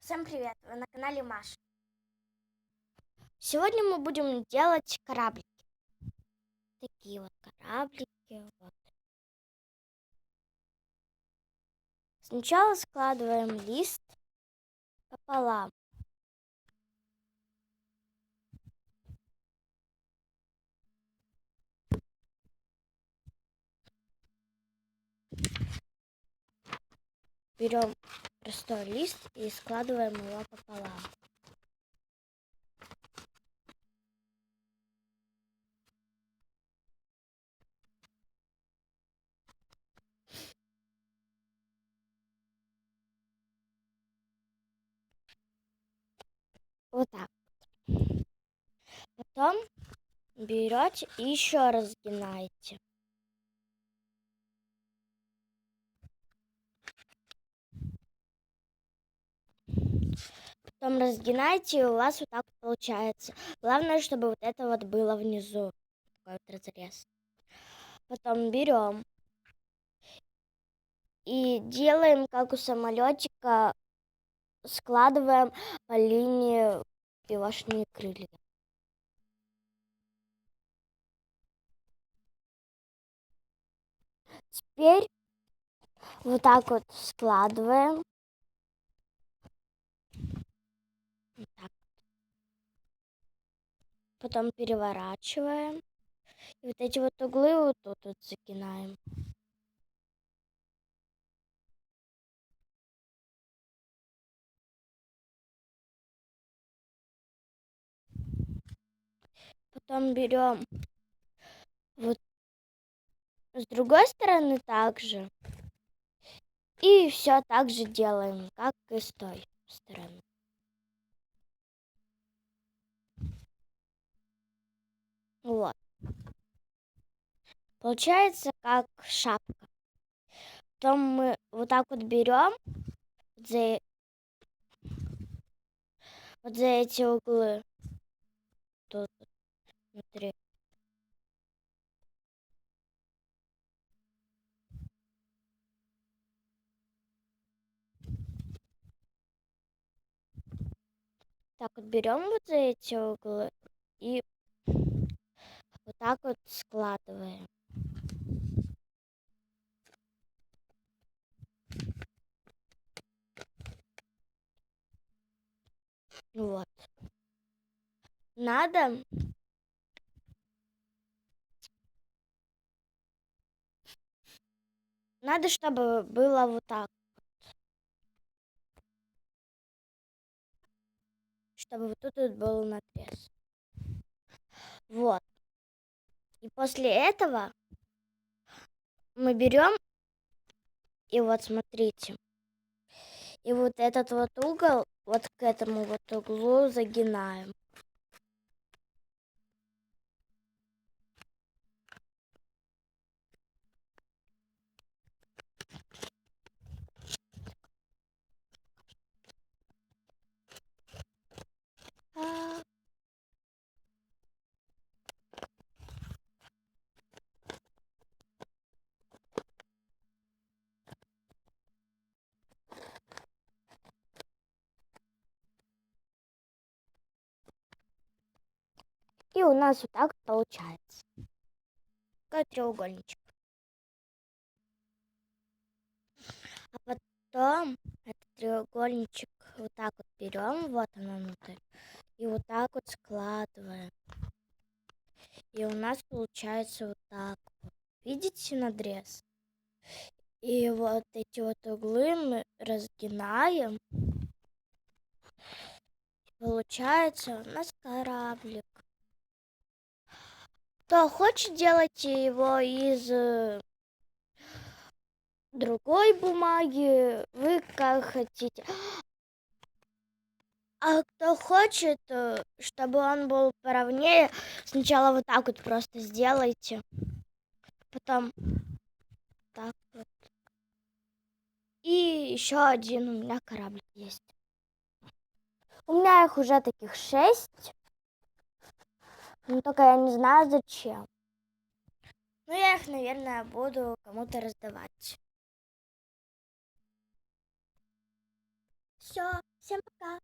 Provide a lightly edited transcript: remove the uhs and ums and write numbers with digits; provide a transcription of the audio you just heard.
Всем привет! Вы на канале Маша. Сегодня мы будем делать кораблики. Такие вот кораблики. Вот. Сначала складываем лист пополам. Берем простой лист и складываем его пополам. Вот так. Потом берете и еще раз сгинаете. Потом разгинаете, и у вас вот так вот получается. Главное, чтобы вот это вот было внизу. Такой вот разрез. Потом берем и делаем, как у самолетика, складываем по линии пилошные крылья. Теперь вот так вот складываем. Вот так. Потом переворачиваем. И вот эти вот углы вот тут вот загинаем. Потом берем вот с другой стороны также. И все так же делаем, как и с той стороны. Вот. Получается как шапка. Потом мы вот так вот берем вот за эти углы. Тут внутри. Так вот берем вот за эти углы и вот так вот складываем. Вот. Надо чтобы было вот так. Чтобы вот тут вот был надрез. Вот. И после этого мы берем и вот смотрите. И вот этот вот угол вот к этому вот углу загинаем. И у нас вот так получается. Такой треугольничек. А потом этот треугольничек вот так вот берем, вот он внутрь, и вот так вот складываем. И у нас получается вот так вот. Видите надрез? И вот эти вот углы мы разгинаем. Получается у нас кораблик. Кто хочет, делайте его из другой бумаги. Вы как хотите. А кто хочет, чтобы он был поровнее, сначала вот так вот просто сделайте. Потом так вот. И еще один у меня кораблик есть. У меня их уже таких 6. Но только я не знаю зачем. Ну, я их, наверное, буду кому-то раздавать. Все. Всем пока!